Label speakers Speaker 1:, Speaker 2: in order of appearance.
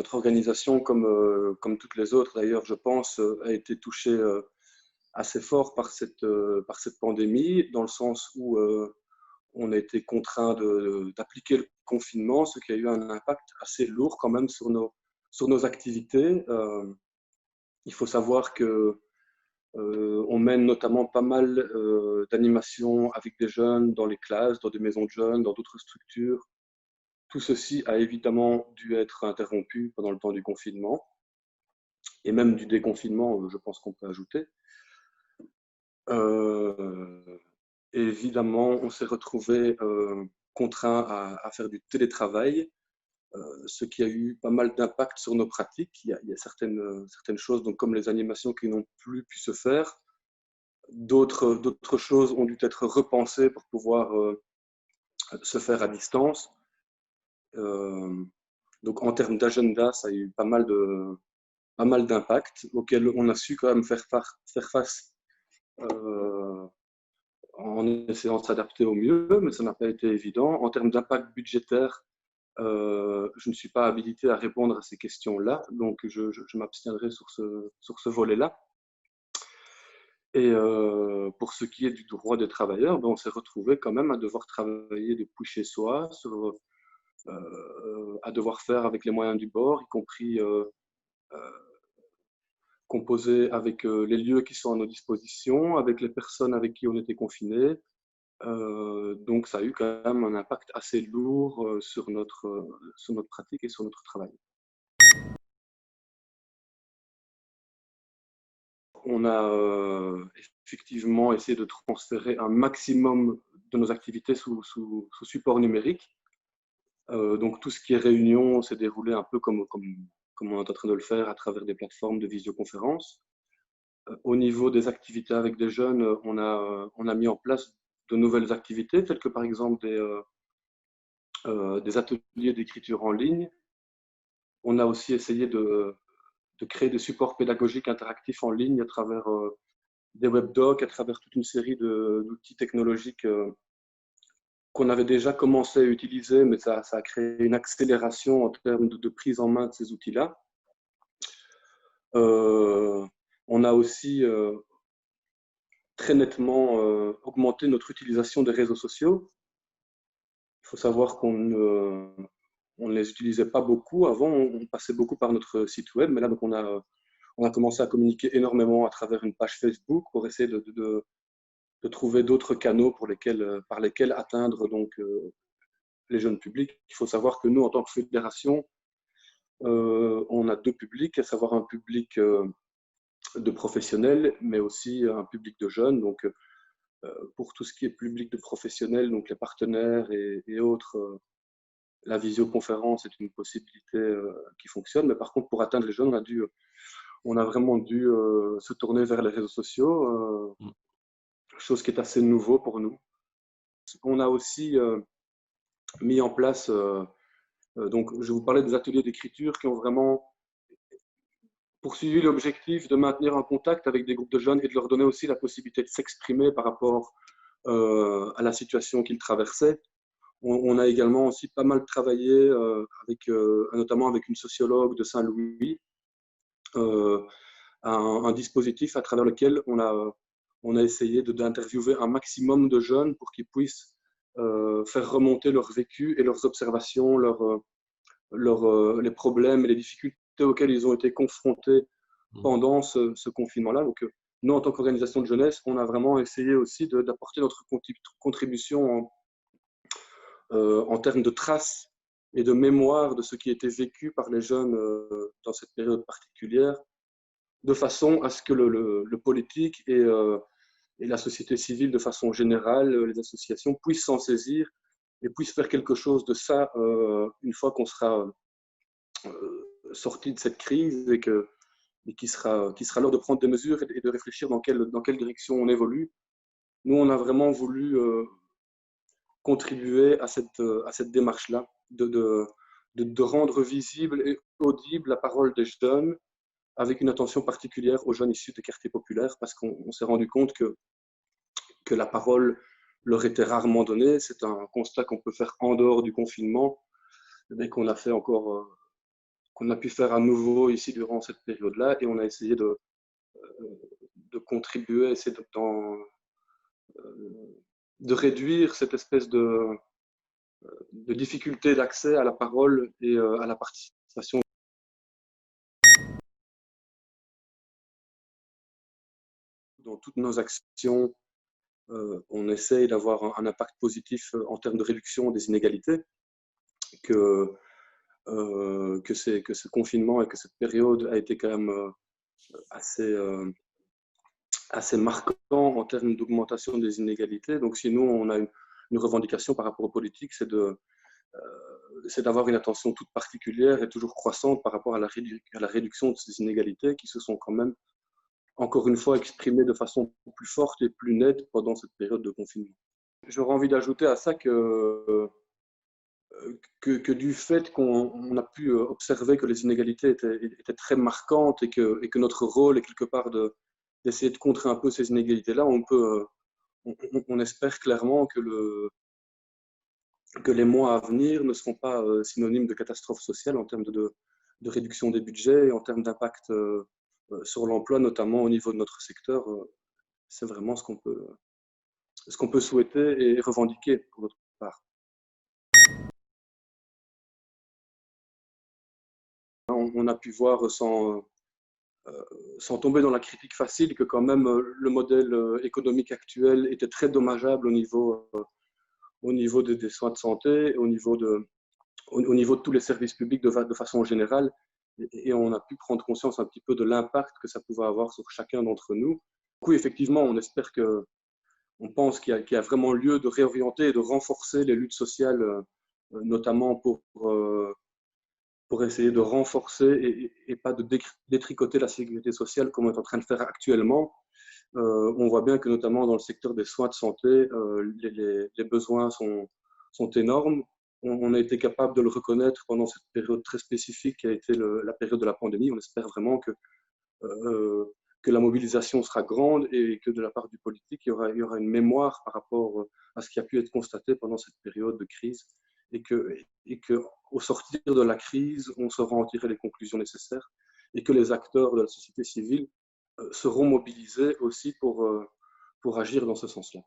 Speaker 1: notre organisation, comme toutes les autres d'ailleurs, je pense, a été touchée assez fort par cette pandémie, dans le sens où on a été contraint d'appliquer le confinement, ce qui a eu un impact assez lourd quand même sur nos activités. Il faut savoir que on mène notamment pas mal d'animations avec des jeunes dans les classes, dans des maisons de jeunes, dans d'autres structures. Tout ceci a évidemment dû être interrompu pendant le temps du confinement et même du déconfinement, je pense qu'on peut ajouter. Évidemment, on s'est retrouvé contraint à faire du télétravail, ce qui a eu pas mal d'impact sur nos pratiques. Il y a certaines choses, donc comme les animations qui n'ont plus pu se faire. D'autres choses ont dû être repensées pour pouvoir se faire à distance. Donc en termes d'agenda, ça a eu pas mal d'impact auxquels on a su quand même faire face en essayant de s'adapter au mieux, mais ça n'a pas été évident. En termes d'impact budgétaire, je ne suis pas habilité à répondre à ces questions-là, donc je m'abstiendrai sur ce volet-là. Et pour ce qui est du droit des travailleurs, ben on s'est retrouvé quand même à devoir travailler depuis chez soi, à devoir faire avec les moyens du bord, y compris composer avec les lieux qui sont à nos dispositions, avec les personnes avec qui on était confinés. Donc ça a eu quand même un impact assez lourd sur notre pratique et sur notre travail. On a effectivement essayé de transférer un maximum de nos activités sous support numérique. Donc tout ce qui est réunion s'est déroulé un peu comme on est en train de le faire à travers des plateformes de visioconférence. Au niveau des activités avec des jeunes, on a mis en place de nouvelles activités, telles que par exemple des ateliers d'écriture en ligne. On a aussi essayé de créer des supports pédagogiques interactifs en ligne à travers des webdocs, à travers toute une série d'outils technologiques qu'on avait déjà commencé à utiliser, mais ça a créé une accélération en termes de prise en main de ces outils-là. On a aussi très nettement augmenté notre utilisation des réseaux sociaux. Il faut savoir qu'on ne les utilisait pas beaucoup. Avant, on passait beaucoup par notre site web, mais là, donc on a commencé à communiquer énormément à travers une page Facebook pour essayer de trouver d'autres canaux par lesquels atteindre donc, les jeunes publics. Il faut savoir que nous, en tant que fédération, on a deux publics, à savoir un public de professionnels, mais aussi un public de jeunes. Donc, pour tout ce qui est public de professionnels, donc les partenaires et autres, la visioconférence est une possibilité qui fonctionne. Mais par contre, pour atteindre les jeunes, on a vraiment dû se tourner vers les réseaux sociaux, chose qui est assez nouveau pour nous. On a aussi mis en place, donc je vous parlais des ateliers d'écriture qui ont vraiment poursuivi l'objectif de maintenir un contact avec des groupes de jeunes et de leur donner aussi la possibilité de s'exprimer par rapport à la situation qu'ils traversaient. On a également aussi pas mal travaillé notamment avec une sociologue de Saint-Louis, un dispositif à travers lequel on a essayé d'interviewer un maximum de jeunes pour qu'ils puissent faire remonter leur vécu et leurs observations, les problèmes et les difficultés auxquelles ils ont été confrontés pendant ce confinement-là. Donc, nous, en tant qu'organisation de jeunesse, on a vraiment essayé aussi d'apporter notre contribution en termes de traces et de mémoire de ce qui était vécu par les jeunes dans cette période particulière, de façon à ce que le politique et la société civile de façon générale, les associations, puissent s'en saisir et puissent faire quelque chose de ça une fois qu'on sera sorti de cette crise et qu'il sera l'heure de prendre des mesures et de réfléchir dans quelle direction on évolue. Nous, on a vraiment voulu contribuer à cette démarche-là, de rendre visible et audible la parole des jeunes, avec une attention particulière aux jeunes issus des quartiers populaires, parce qu'on s'est rendu compte que la parole leur était rarement donnée. C'est un constat qu'on peut faire en dehors du confinement, mais qu'on a fait encore qu'on a pu faire à nouveau ici durant cette période-là, et on a essayé de contribuer, essayer de réduire cette espèce de difficulté d'accès à la parole et à la participation. Dans toutes nos actions, on essaye d'avoir un impact positif en termes de réduction des inégalités, que ce confinement et que cette période a été quand même assez, assez marquant en termes d'augmentation des inégalités. Donc si nous, on a une revendication par rapport aux politiques, c'est d'avoir une attention toute particulière et toujours croissante par rapport à la réduction de ces inégalités qui se sont quand même, encore une fois, exprimées de façon plus forte et plus nette pendant cette période de confinement. J'aurais envie d'ajouter à ça que du fait qu'on a pu observer que les inégalités étaient très marquantes et que notre rôle est quelque part d'essayer de contrer un peu ces inégalités-là, on espère clairement que les mois à venir ne seront pas synonymes de catastrophe sociale en termes de réduction des budgets et en termes d'impact sur l'emploi, notamment au niveau de notre secteur. C'est vraiment ce qu'on peut souhaiter et revendiquer pour notre part. On a pu voir sans tomber dans la critique facile que quand même le modèle économique actuel était très dommageable au niveau des soins de santé, au niveau de tous les services publics de façon générale. Et on a pu prendre conscience un petit peu de l'impact que ça pouvait avoir sur chacun d'entre nous. Du coup, effectivement, on pense qu'il y a vraiment lieu de réorienter et de renforcer les luttes sociales, notamment pour essayer de renforcer et pas de détricoter la sécurité sociale comme on est en train de faire actuellement. On voit bien que notamment dans le secteur des soins de santé, les besoins sont énormes. On a été capable de le reconnaître pendant cette période très spécifique qui a été la période de la pandémie. On espère vraiment que la mobilisation sera grande et que de la part du politique, il y aura une mémoire par rapport à ce qui a pu être constaté pendant cette période de crise et qu'au sortir de la crise, on saura en tirer les conclusions nécessaires et que les acteurs de la société civile seront mobilisés aussi pour agir dans ce sens-là.